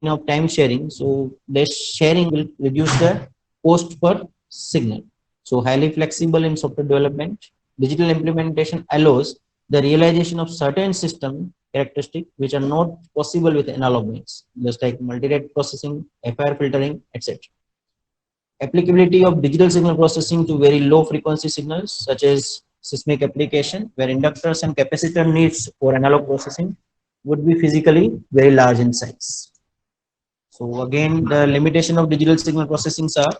of time sharing. So this sharing will reduce the cost per signal. So highly flexible in software development. Digital implementation allows the realization of certain system characteristics which are not possible with analog means, just like multi-rate processing, FIR filtering, etc. Applicability of digital signal processing to very low frequency signals such as seismic application where inductors and capacitor needs for analog processing would be physically very large in size. So again, the limitation of digital signal processing are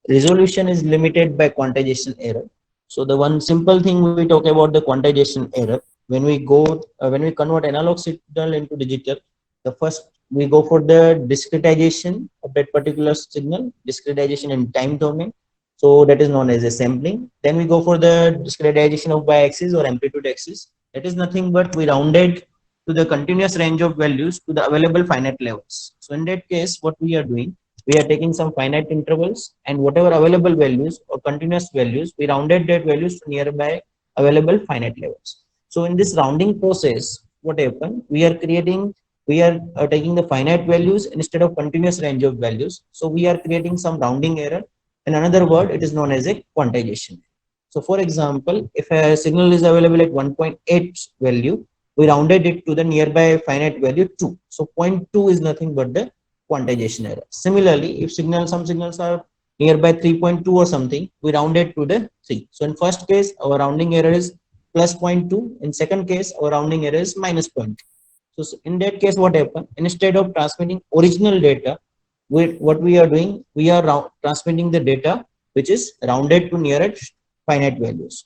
resolution is limited by quantization error. So the one simple thing we talk about the quantization error, when we convert analog signal into digital, the first we go for the discretization of that particular signal, discretization in time domain. So that is known as a sampling. Then we go for the discretization of y-axis or amplitude axis. That is nothing but we rounded to the continuous range of values to the available finite levels. So in that case, what we are doing, we are taking some finite intervals and whatever available values or continuous values, we rounded that values to nearby available finite levels. So in this rounding process, what happened? We are taking the finite values instead of continuous range of values. So we are creating some rounding error. In another word, it is known as a quantization. So for example, if a signal is available at 1.8 value, we rounded it to the nearby finite value 2. So 0.2 is nothing but the quantization error. Similarly, if some signals are nearby 3.2 or something, we round it to the 3. So in first case, our rounding error is plus 0.2. In second case, our rounding error is minus 0.2. So in that case, what happened? Instead of transmitting original data, what we are doing, we are transmitting the data which is rounded to nearest finite values.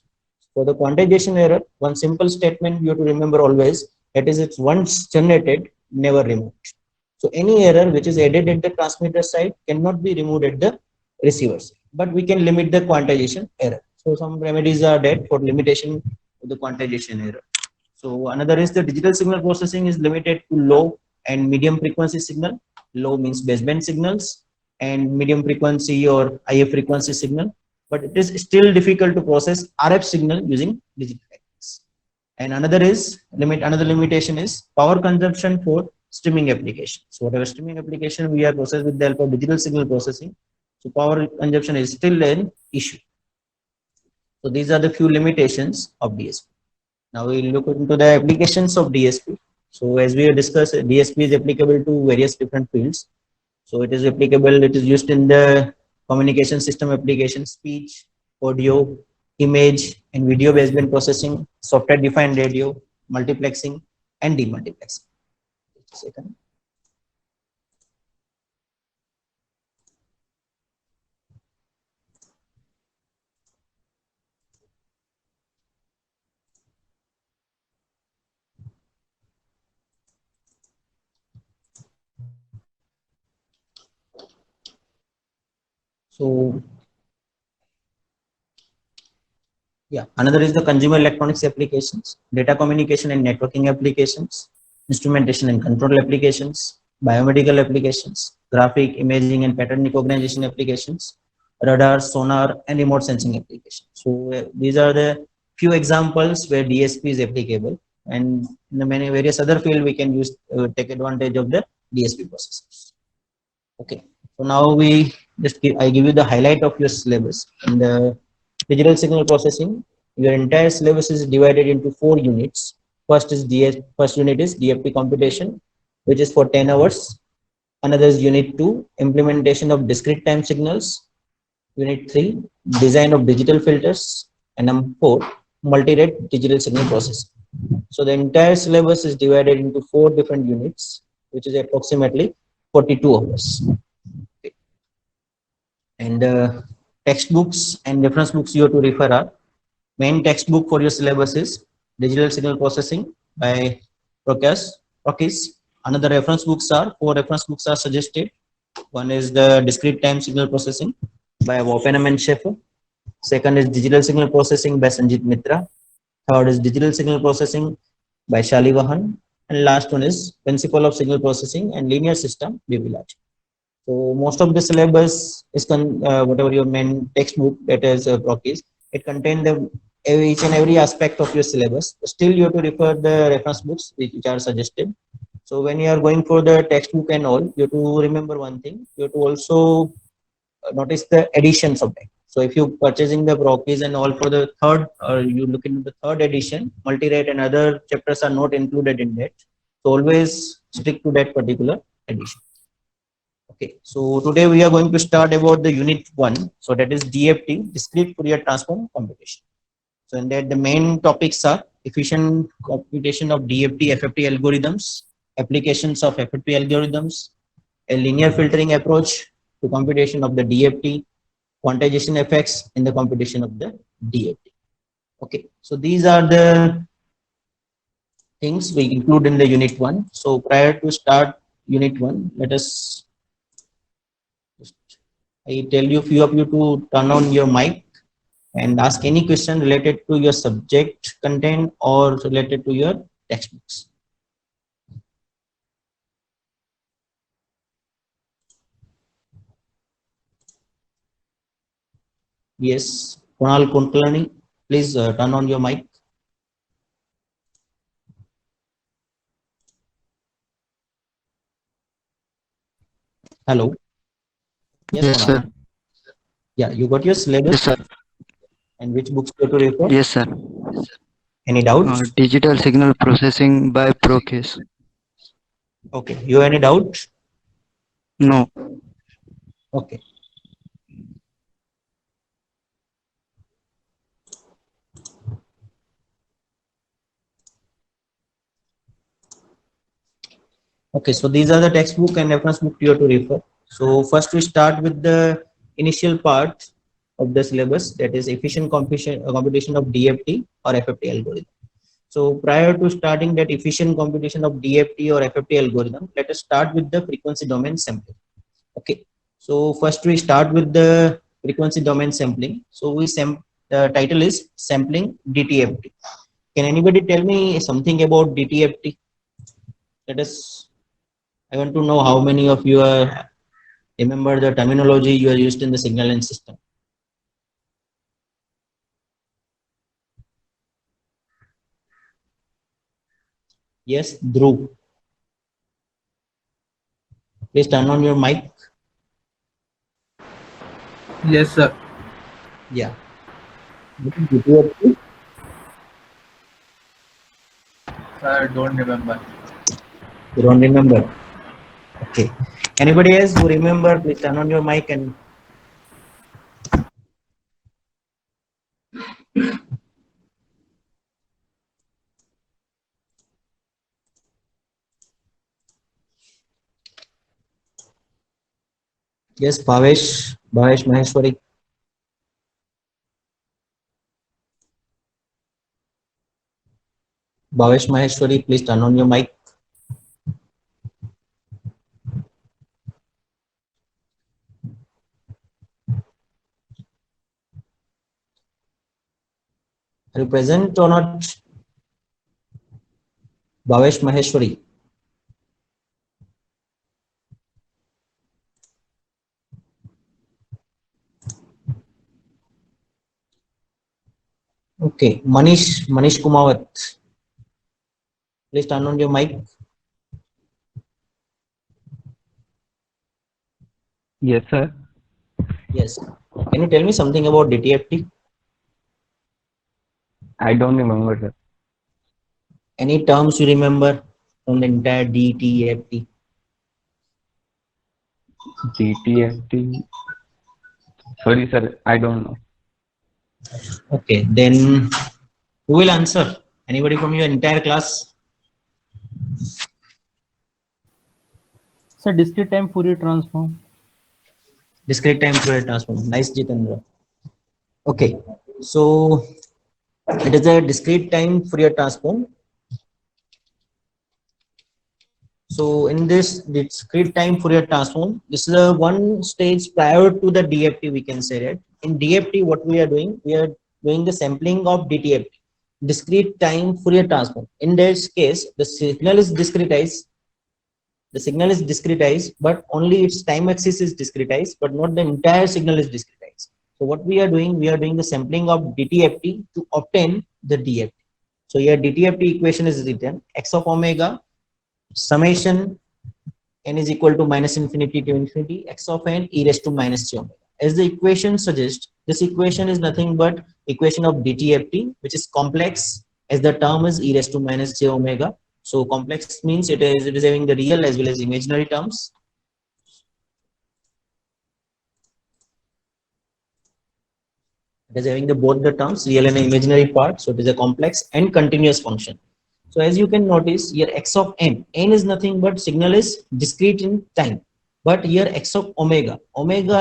For the quantization error, one simple statement you have to remember always, that is it's once generated, never removed. So any error which is added at the transmitter side cannot be removed at the receiver side, but we can limit the quantization error. So some remedies are there for limitation of the quantization error. So another is the digital signal processing is limited to low and medium frequency signal. Low means baseband signals and medium frequency or IF frequency signal, but it is still difficult to process RF signal using digital techniques. And another limitation is power consumption for streaming application. So whatever streaming application we are processing with the help of digital signal processing, so power consumption is still an issue. So these are the few limitations of DSP. Now we'll look into the applications of DSP. So as we have discussed, DSP is applicable to various different fields. So it is applicable, it is used in the communication system application, speech, audio, image, and video baseband processing, software defined radio, multiplexing, and demultiplexing. Just a second. So yeah, another is the consumer electronics applications, data communication and networking applications, instrumentation and control applications, biomedical applications, graphic, imaging and pattern recognition applications, radar, sonar, and remote sensing applications. So these are the few examples where DSP is applicable, and in the many various other field we can use take advantage of the DSP processors. Okay, so now I give you the highlight of your syllabus. In the digital signal processing, your entire syllabus is divided into 4 units. First unit is DFT computation, which is for 10 hours. Another is unit 2, implementation of discrete time signals. Unit 3, design of digital filters. And number 4, multi-rate digital signal processing. So the entire syllabus is divided into 4 different units, which is approximately 42 hours. Okay. And textbooks and reference books you have to refer are main textbook for your syllabus is Digital Signal Processing by Prokis. Another reference books are 4 reference books are suggested. One is the Discrete Time Signal Processing by Woppenham and Schaeffer. Second is Digital Signal Processing by Sanjit Mitra. Third is Digital Signal Processing by Shali Vahan. And last one is Principle of Signal Processing and Linear System, Bibilaj. So most of the syllabus is whatever your main textbook that is Prokis, it contains each and every aspect of your syllabus. Still, you have to refer the reference books which are suggested. So when you are going for the textbook and all, you have to remember one thing. You have to also notice the editions of that. So if you purchasing the Brockies and all for the third, or you look into the third edition, multi-rate and other chapters are not included in that. So always stick to that particular edition. Okay, so today we are going to start about the unit one. So that is DFT, discrete Fourier transform computation. So in that the main topics are efficient computation of DFT, FFT algorithms, applications of FFT algorithms, a linear filtering approach to computation of the DFT, quantization effects in the computation of the DFT. Okay, so these are the things we include in the unit one. So prior to start unit one, let us, I tell you few of you to turn on your mic and ask any question related to your subject content or related to your textbooks. Yes, Kunal Kunkalani, please turn on your mic. Hello. Yes, Yes, Kunal. sir. Yeah, you got your syllabus Yes, sir. and which books you have to refer? Yes, sir. Any doubts? Digital signal processing by Procase. Okay, you have any doubt? No. Okay. Okay, so these are the textbook and reference book you have to refer. So first we start with the initial part of the syllabus, that is efficient computation of DFT or FFT algorithm. So prior to starting that efficient computation of DFT or FFT algorithm, let us start with the frequency domain sampling. Okay, so first we start with the frequency domain sampling. So the title is sampling DTFT. Can anybody tell me something about DTFT? Let us, I want to know how many of you are remember the terminology you are used in the signaling system. Yes, Dhruv, please turn on your mic. Yes, sir. Yeah. DTFT? I don't remember. You don't remember. Okay. Anybody else who remember, please turn on your mic and yes, Bhavesh Maheshwari. Bhavesh Maheshwari, please turn on your mic. Are you present or not? Bhavesh Maheshwari. Okay. Manish Kumawat. Please turn on your mic. Yes, sir. Yes. Can you tell me something about DTFT? I don't remember, sir. Any terms you remember from the entire DTFT? GTFT. Sorry, sir. I don't know. Okay. Then who will answer? Anybody from your entire class? So discrete time Fourier transform. Discrete time Fourier transform. Nice, Jitendra. Okay. So it is a discrete time Fourier transform. So in this discrete time Fourier transform, this is a one stage prior to the DFT, we can say that. In DFT, what we are doing the sampling of DTFT, discrete time Fourier transform. In this case, the signal is discretized. The signal is discretized, but only its time axis is discretized, but not the entire signal is discretized. So what we are doing the sampling of DTFT to obtain the DFT. So here DTFT equation is written: x of omega summation n is equal to minus infinity to infinity x of n e raised to minus j omega. As the equation suggests, this equation is nothing but equation of dtft, which is complex, as the term is e raised to minus j omega. So complex means it is having the real as well as imaginary terms. It is having the both the terms, real and imaginary part. So it is a complex and continuous function. So as you can notice here, x of n is nothing but signal is discrete in time. But here x of omega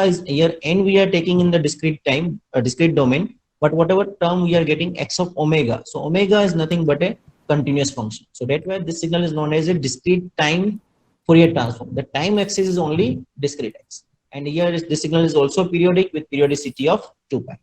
is here n we are taking in the discrete time, discrete domain. But whatever term we are getting x of omega, so omega is nothing but a continuous function. So that's why this signal is known as a discrete time Fourier transform. The time axis is only discrete x, and here this signal is also periodic with periodicity of 2 pi.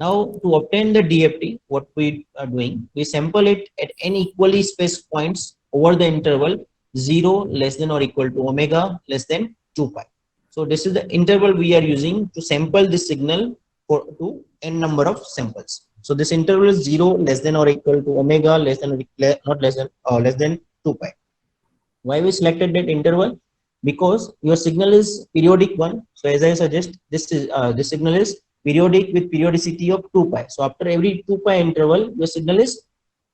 Now to obtain the DFT, what we are doing, we sample it at n equally spaced points over the interval 0 less than or equal to omega less than 2 pi. So this is the interval we are using to sample this signal for to n number of samples. So this interval is 0 less than or equal to omega less than or not less than 2 pi. Why we selected that interval? Because your signal is periodic one. So as I suggest, this signal is periodic with periodicity of 2 pi. So after every 2 pi interval, your signal is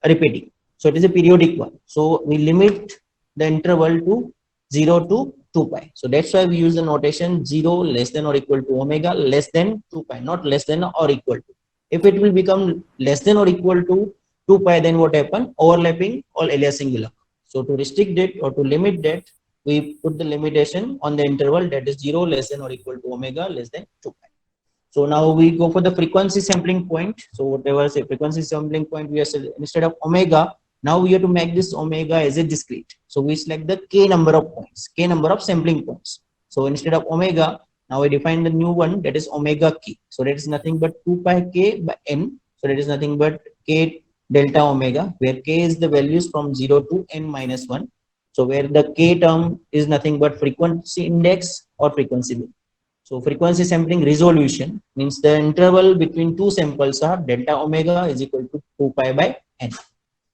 repeating. So it is a periodic one. So we limit the interval to 0 to 2 pi. So that's why we use the notation 0 less than or equal to omega less than 2 pi, not less than or equal to. If it will become less than or equal to 2 pi, then what happen? Overlapping or aliasing will occur. So to restrict it or to limit that, we put the limitation on the interval that is 0 less than or equal to omega less than 2 pi. So now we go for the frequency sampling point. So whatever say frequency sampling point, we are instead of omega, now we have to make this omega as a discrete. So we select the k number of points, k number of sampling points. So instead of omega, now we define the new one, that is omega k. So that is nothing but 2 pi k by n. So that is nothing but k delta omega, where k is the values from 0 to n minus 1. So where the k term is nothing but frequency index or frequency bin. So frequency sampling resolution means the interval between two samples are delta omega is equal to 2 pi by n.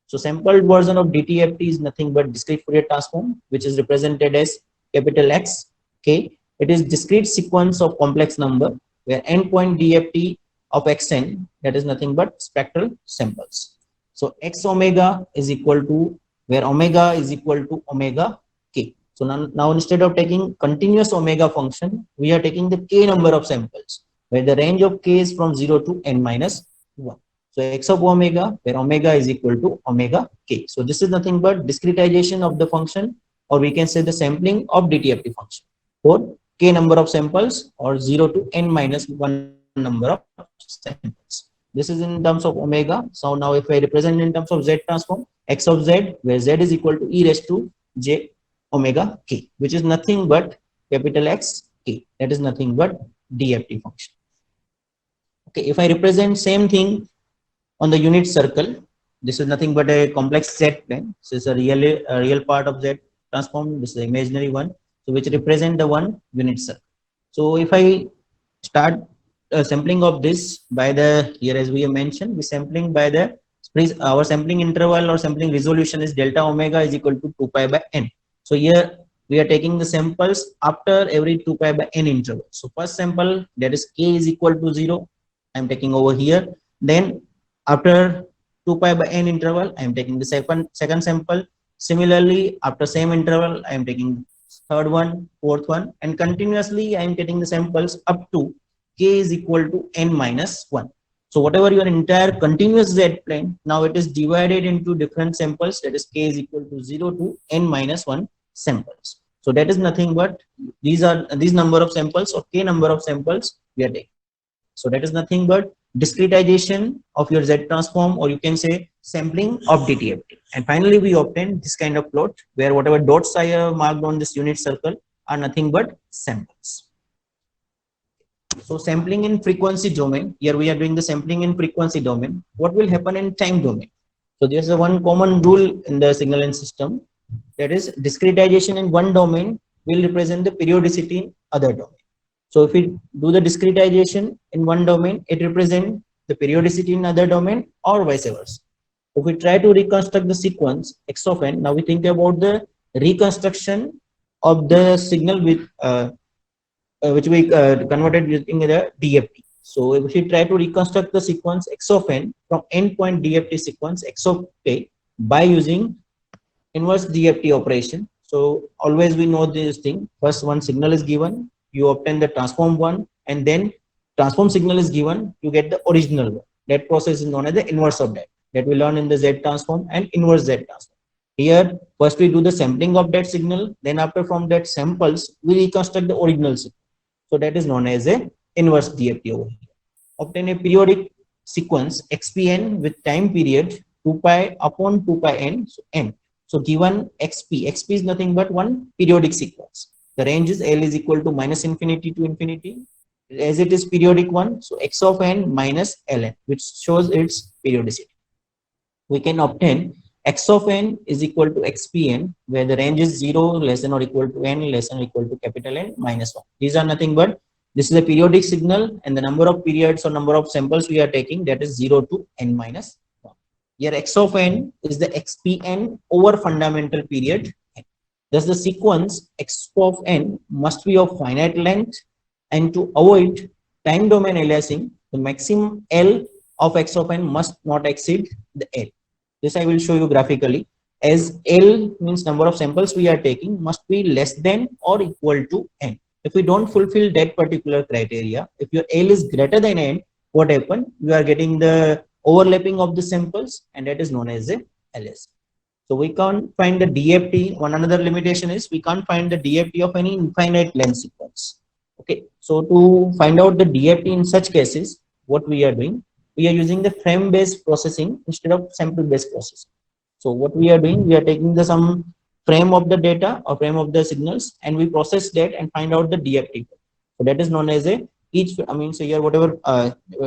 So sampled version of DTFT is nothing but discrete Fourier transform, which is represented as capital X k. It is discrete sequence of complex number where n point DFT of xn, that is nothing but spectral samples. So x omega is equal to, where omega is equal to omega k. So now instead of taking continuous omega function, we are taking the k number of samples, where the range of k is from 0 to n minus 1. So x of omega, where omega is equal to omega k. So this is nothing but discretization of the function, or we can say the sampling of DTFT function for k number of samples or 0 to n minus 1 number of samples. This is in terms of omega. So now if I represent in terms of z transform, x of z, where z is equal to e raised to j omega k, which is nothing but capital X k. That is nothing but DFT function. Okay, if I represent same thing on the unit circle, this is nothing but a complex z plane. This is a real part of z transform. This is the imaginary one, so which represent the one unit circle. So if I start sampling of this by the, here as we have mentioned, we sampling by the our sampling interval or sampling resolution is delta omega is equal to 2 pi by n. So here we are taking the samples after every 2 pi by n interval. So first sample, that is k is equal to 0, I am taking over here. Then after 2 pi by n interval, I am taking the second sample. Similarly, after same interval, I am taking third one, fourth one, and continuously I am getting the samples up to k is equal to n minus 1. So whatever your entire continuous z plane, now it is divided into different samples, that is k is equal to 0 to n minus 1 samples. So that is nothing but these number of samples or k number of samples we are taking. So that is nothing but discretization of your z transform, or you can say sampling of DTFT. And finally we obtain this kind of plot where whatever dots I have marked on this unit circle are nothing but samples. So sampling in frequency domain, here we are doing the sampling in frequency domain. What will happen in time domain? So there's a one common rule in the signaling system, that is discretization in one domain will represent the periodicity in other domain. So if we do the discretization in one domain, it represents the periodicity in other domain or vice versa. If we try to reconstruct the sequence x of n, now we think about the reconstruction of the signal with which we converted using the DFT. So if we try to reconstruct the sequence x of n from endpoint DFT sequence x of k by using inverse DFT operation. So always we know this thing. First one signal is given, you obtain the transform one, and then transform signal is given, you get the original one. That process is known as the inverse of that. That we learn in the Z transform and inverse Z transform. Here, first we do the sampling of that signal, then after from that samples, we reconstruct the original signal. So that is known as a inverse DFT over here. Obtain a periodic sequence xpn with time period 2 pi upon 2 pi n, so n. So given xp is nothing but one periodic sequence. The range is L is equal to minus infinity to infinity. As it is periodic one, so x of n minus ln, which shows its periodicity. We can obtain x of n is equal to xpn, where the range is 0 less than or equal to n less than or equal to capital N minus 1. These are nothing but, this is a periodic signal, and the number of periods or number of samples we are taking, that is 0 to n minus 1. Here x of n is the xpn over fundamental period n. Thus the sequence x of n must be of finite length, and to avoid time domain aliasing, the maximum L of x of n must not exceed the L. This I will show you graphically, as L means number of samples we are taking must be less than or equal to n. If we don't fulfill that particular criteria, if your L is greater than n, what happen? You are getting the overlapping of the samples, and that is known as a LS. So we can't find the DFT. One another limitation is we can't find the DFT of any infinite length sequence. Okay, so to find out the DFT in such cases, what we are doing, we are using the frame based processing instead of sample based processing. So what we are doing, we are taking the some frame of the data or frame of the signals, and we process that and find out the DFT. So that is known as a so here whatever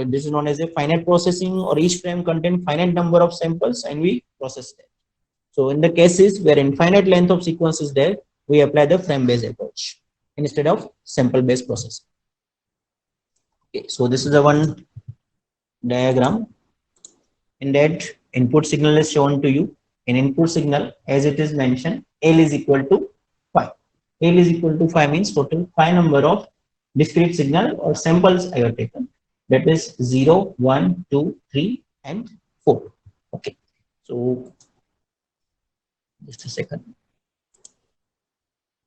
this is known as a finite processing, or each frame contain finite number of samples and we process that. So in the cases where infinite length of sequence is there, we apply the frame based approach instead of sample based processing. Okay, so this is the one diagram. In that, input signal is shown to you. In input signal, as it is mentioned, L is equal to 5. L is equal to 5 means total 5 number of discrete signal or samples I have taken. That is 0, 1, 2, 3, and 4. Okay, so just a second.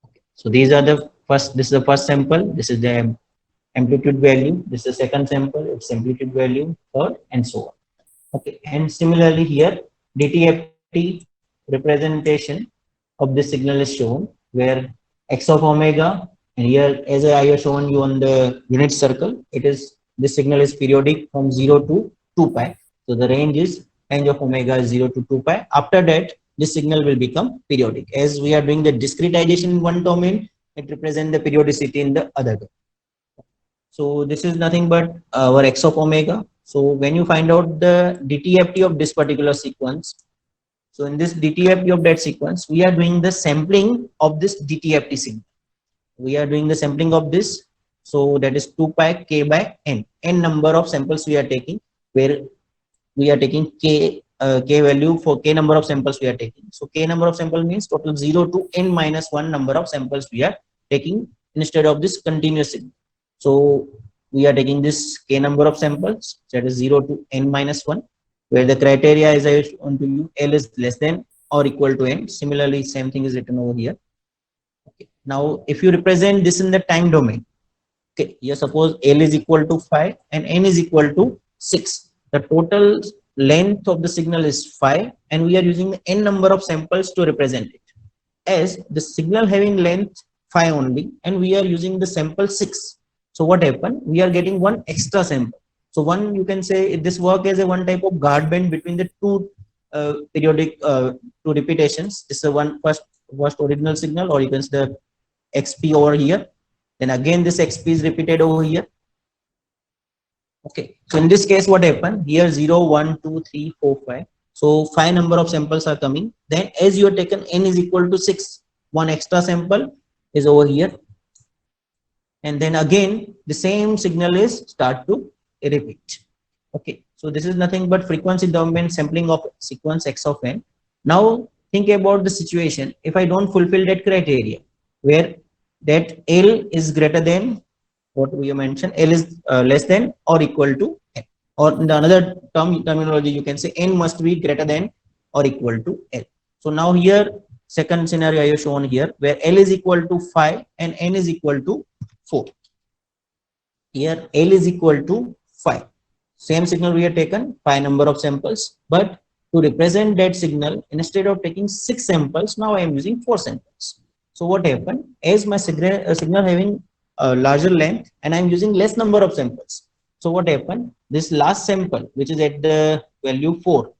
Okay. So these are the first, this is the first sample, this is the amplitude value, this is the second sample, its amplitude value, third, and so on. Okay, and similarly here, DTFT representation of this signal is shown, where x of omega, and here as I have shown you on the unit circle, it is, this signal is periodic from 0 to 2 pi. So the range of omega is 0 to 2 pi. After that, this signal will become periodic. As we are doing the discretization in one domain, it represents the periodicity in the other domain. So this is nothing but our x of omega. So when you find out the DTFT of this particular sequence, so in this DTFT of that sequence, we are doing the sampling of this DTFT signal. We are doing the sampling of this. So that is 2 pi k by n. N number of samples we are taking, where we are taking k value for k number of samples we are taking. So k number of samples means total 0 to n minus 1 number of samples we are taking instead of this continuous signal. So we are taking this k number of samples, that is 0 to n minus 1, where the criteria is I want to you, L is less than or equal to n. Similarly, same thing is written over here. Okay. Now, if you represent this in the time domain, okay, here suppose L is equal to 5 and n is equal to 6. The total length of the signal is 5, and we are using the n number of samples to represent it. As the signal having length 5 only, and we are using the sample 6. So what happened? We are getting one extra sample. So one, you can say this work as a one type of guard band between the two periodic two repetitions. This is one first original signal, or you can say the XP over here. Then again this XP is repeated over here. Okay. So in this case, what happened? Here 0, 1, 2, 3, 4, 5. So 5 number of samples are coming. Then as you are taken n is equal to 6, one extra sample is over here. And then again the same signal is start to repeat. Okay, so this is nothing but frequency domain sampling of sequence x of n. Now think about the situation if I don't fulfill that criteria, where that L is greater than what we mentioned, L is less than or equal to N. Or in the another terminology, you can say N must be greater than or equal to L. So now here, second scenario I have shown here, where L is equal to 5 and N is equal to 4. Here L is equal to 5. Same signal we have taken, 5 number of samples, but to represent that signal, instead of taking 6 samples, now I am using 4 samples. So what happened? As my signal having a larger length and I am using less number of samples. So what happened? This last sample, which is at the value 4.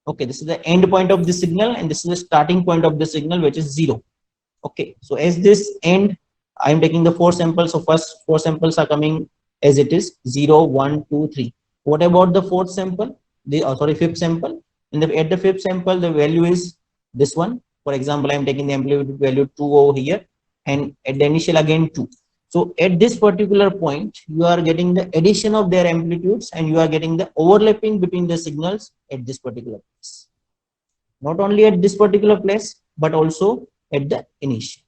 Okay, this is the end point of the signal and this is the starting point of the signal, which is 0. Okay, so as this end, I am taking the 4 samples. So first 4 samples are coming as it is 0, 1, 2, 3. What about the fourth sample? Fifth sample. At the fifth sample, the value is this one. For example, I am taking the amplitude value 2 over here, and at the initial again 2. So at this particular point, you are getting the addition of their amplitudes and you are getting the overlapping between the signals at this particular place. Not only at this particular place, but also at the initial.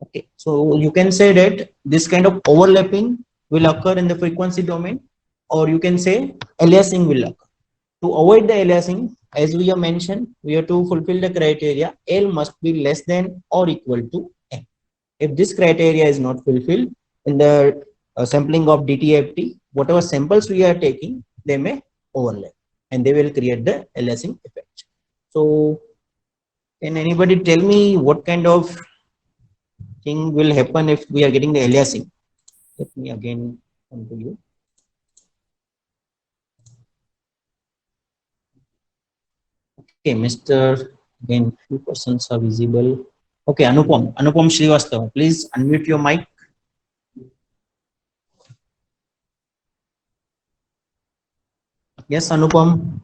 Okay, so you can say that this kind of overlapping will occur in the frequency domain, or you can say aliasing will occur. To avoid the aliasing, as we have mentioned, we have to fulfill the criteria L must be less than or equal to N. If this criteria is not fulfilled in the sampling of DTFT, whatever samples we are taking, they may overlap and they will create the aliasing effect. So can anybody tell me what kind of thing will happen if we are getting the aliasing? Let me again come to you. Okay, Mr. Again, few persons are visible. Okay, Anupam Srivastava, please unmute your mic. Yes, Anupam.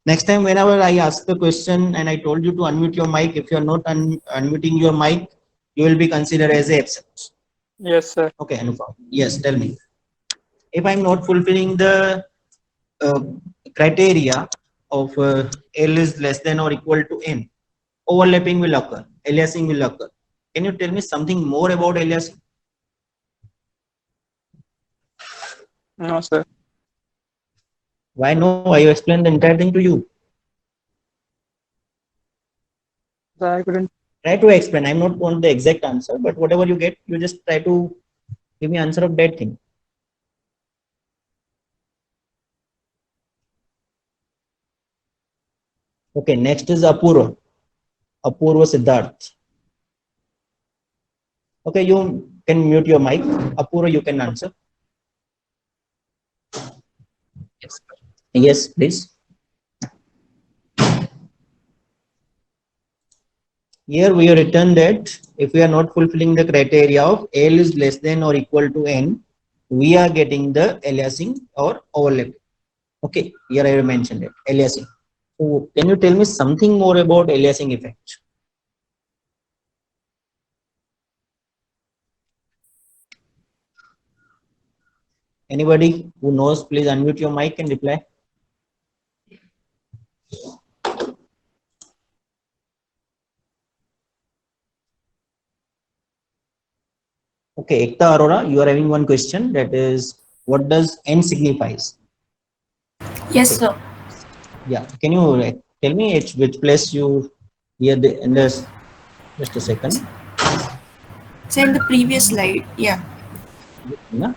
Next time, whenever I ask the question and I told you to unmute your mic, if you are not unmuting your mic, you will be considered as absent. Yes, sir. Okay, Anupam. Yes, tell me. If I'm not fulfilling the criteria of L is less than or equal to N, overlapping will occur, aliasing will occur. Can you tell me something more about aliasing? No, sir. Why no? I explained the entire thing to you. Sir, I couldn't. Try to explain. I'm not want the exact answer, but whatever you get, you just try to give me answer of that thing. Okay, next is Apurva Siddharth. Okay, you can mute your mic. Apurva, you can answer. Yes, please. Here we have written that if we are not fulfilling the criteria of L is less than or equal to N, we are getting the aliasing or overlapping. Okay, here I have mentioned it, aliasing. So can you tell me something more about aliasing effect? Anybody who knows, please unmute your mic and reply. Okay, Ekta Arora, you are having one question, that is, what does N signifies? Yes, Okay. sir. Yeah, can you tell me at which place you hear the in this? Just a second. So in the previous slide, yeah. Yeah.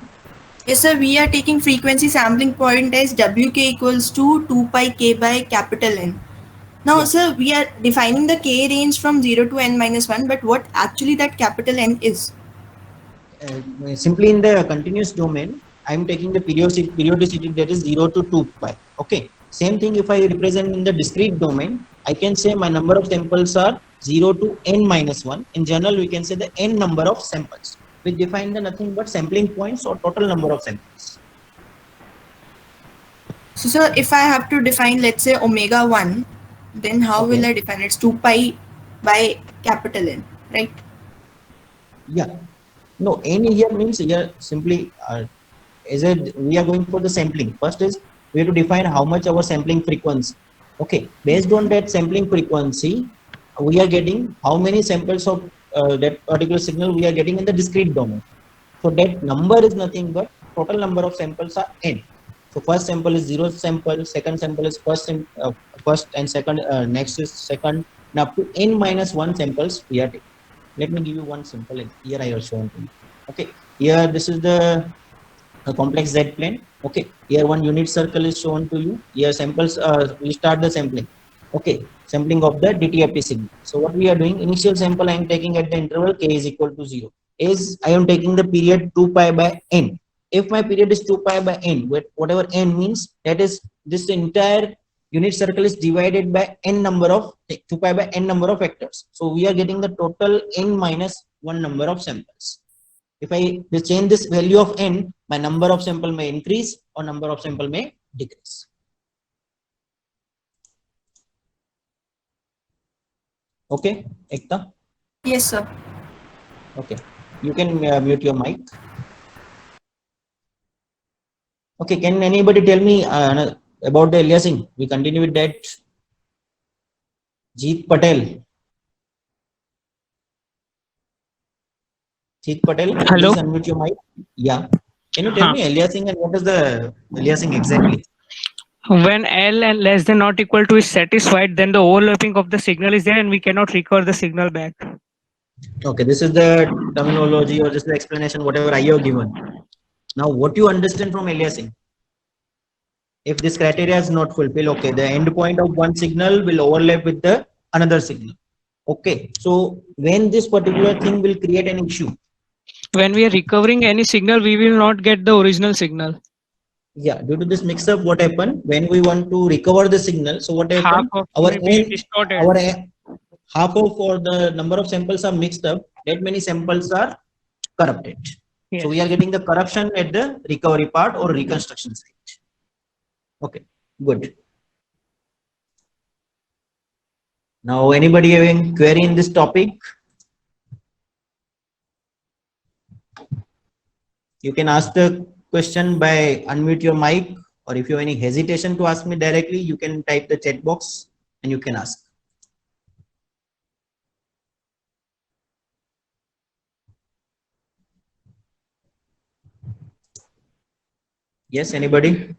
Yes, sir, we are taking frequency sampling point as WK equals to 2 pi k by capital N. Now, Yeah. sir, we are defining the k range from 0 to n minus 1, but what actually that capital N is? Simply in the continuous domain, I am taking the periodicity that is 0 to 2 pi. Okay. Same thing if I represent in the discrete domain, I can say my number of samples are 0 to n minus 1. In general, we can say the n number of samples. We define the nothing but sampling points or total number of samples. So, sir, if I have to define, let's say, omega 1, then how will Okay. I define it? It's 2 pi by capital N, right? Yeah. No, n here means here simply we are going for the sampling. First is we have to define how much our sampling frequency. Okay, based on that sampling frequency, we are getting how many samples of that particular signal we are getting in the discrete domain. So that number is nothing but total number of samples are n. So first sample is 0 sample, second sample is first and second, next is second, and up to n minus 1 samples we are taking. Let me give you one simple here I have shown to you. Okay, here this is the complex Z plane. Okay, here one unit circle is shown to you. Here samples, we start the sampling. Okay, sampling of the DTFT signal. So what we are doing, initial sample I am taking at the interval k is equal to 0. Is I am taking the period 2 pi by n. If my period is 2 pi by n, whatever n means, that is this entire unit circle is divided by n number of 2 pi by n number of vectors. So we are getting the total n minus 1 number of samples. If I change this value of n, my number of sample may increase or number of sample may decrease. Okay, Ekta? Yes, sir. Okay, you can mute your mic. Okay, can anybody tell me about the aliasing? We continue with that. Jeet Patel. Jeet Patel, Hello. please unmute your mic. Yeah. Can you tell me aliasing and what is the aliasing exactly? When L and less than not equal to is satisfied, then the overlapping of the signal is there and we cannot recover the signal back. Okay, this is the terminology or just the explanation, whatever I have given. Now, what you understand from aliasing? If this criteria is not fulfilled, okay, the end point of one signal will overlap with the another signal. Okay, so when this particular thing will create an issue? When we are recovering any signal, we will not get the original signal. Yeah, due to this mix-up, what happened when we want to recover the signal? So what happened? Half of Our may be n, distorted. our half of or the number of samples are mixed up. That many samples are corrupted. Yes. So we are getting the corruption at the recovery part or reconstruction stage. Okay, good. Now, anybody having query in this topic? You can ask the question by unmute your mic, or if you have any hesitation to ask me directly, you can type the chat box and you can ask. Yes, anybody?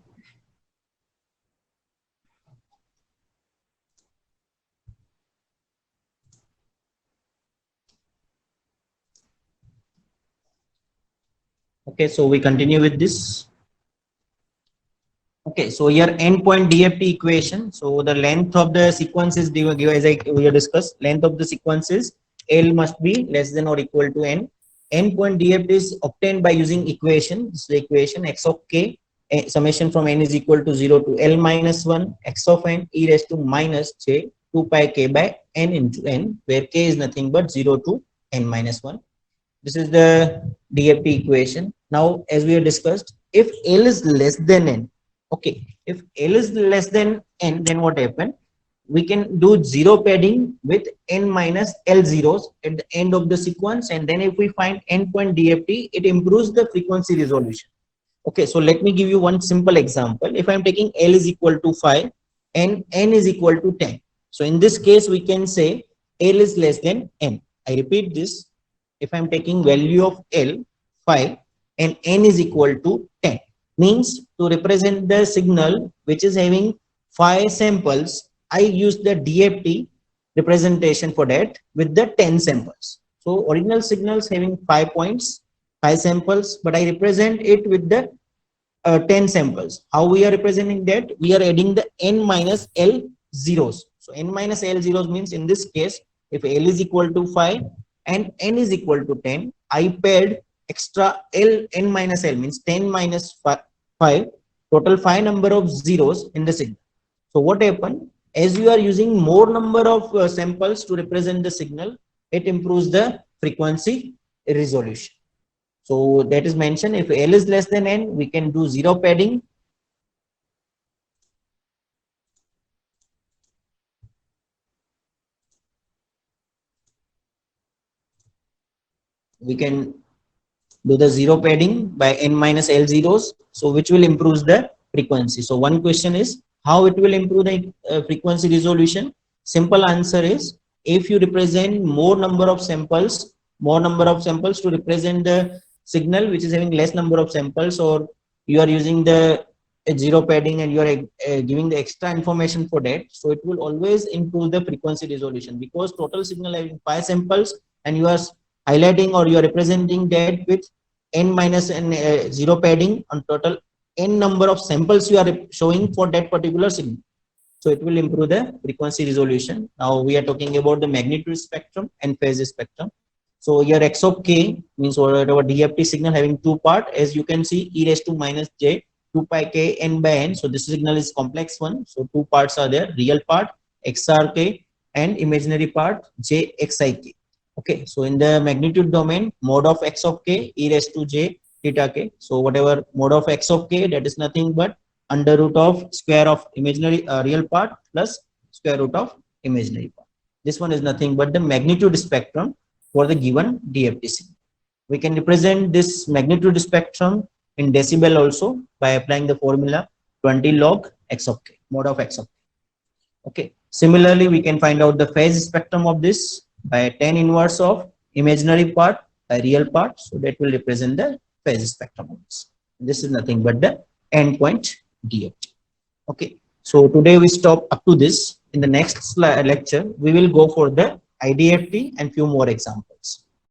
Okay, so we continue with this. Okay, so here endpoint DFT equation. So the length of the sequence is given as we have discussed. Length of the sequence is L must be less than or equal to N. Endpoint DFT is obtained by using equation. This is the equation x of k, summation from n is equal to 0 to L minus 1, x of n e raised to minus j 2 pi k by n into n, where k is nothing but 0 to n minus 1. This is the DFT equation. Now, as we have discussed, if L is less than n, okay, if L is less than n, then what happened? We can do zero padding with n minus L zeros at the end of the sequence, and then if we find endpoint DFT, it improves the frequency resolution. Okay, so let me give you one simple example. If I'm taking L is equal to 5 and n is equal to 10. So in this case, we can say L is less than n. I repeat this. If I'm taking value of L 5 and n is equal to 10, means to represent the signal which is having 5 samples, I use the DFT representation for that with the 10 samples. So original signals having 5 points, 5 samples, but I represent it with the 10 samples. How we are representing that? We are adding the n minus L zeros. So n minus L zeros means in this case, if L is equal to 5 and n is equal to 10, I paired extra L, n minus L means 10 minus 5, total 5 number of zeros in the signal. So what happened? As you are using more number of samples to represent the signal, it improves the frequency resolution. So that is mentioned. If L is less than n, we can do zero padding. We can do the zero padding by n minus L zeros, so which will improve the frequency. So one question is, How it will improve the frequency resolution? Simple answer is, if you represent more number of samples to represent the signal which is having less number of samples, or you are using the zero padding and you are giving the extra information for that, so it will always improve the frequency resolution, because total signal having 5 samples and you are highlighting or you are representing that with n minus n zero padding on total n number of samples you are showing for that particular signal. So it will improve the frequency resolution. Now we are talking about the magnitude spectrum and phase spectrum. So here x of k means whatever DFT signal having 2 parts, as you can see, e raised to minus j 2 pi k n by n. So this signal is complex one. So 2 parts are there, real part xrk and imaginary part jxik. Okay, so in the magnitude domain, mod of x of k e raised to j theta k. So whatever mod of x of k, that is nothing but under root of square of imaginary real part plus square root of imaginary part. This one is nothing but the magnitude spectrum for the given DFT signal. We can represent this magnitude spectrum in decibel also by applying the formula 20 log x of k, mod of x of k. Okay. Similarly, we can find out the phase spectrum of this by tan inverse of imaginary part by real part. So that will represent the phase spectrum of this. This is nothing but the endpoint DFT. Okay. So today we stop up to this. In the next lecture, we will go for the IDFT and few more examples.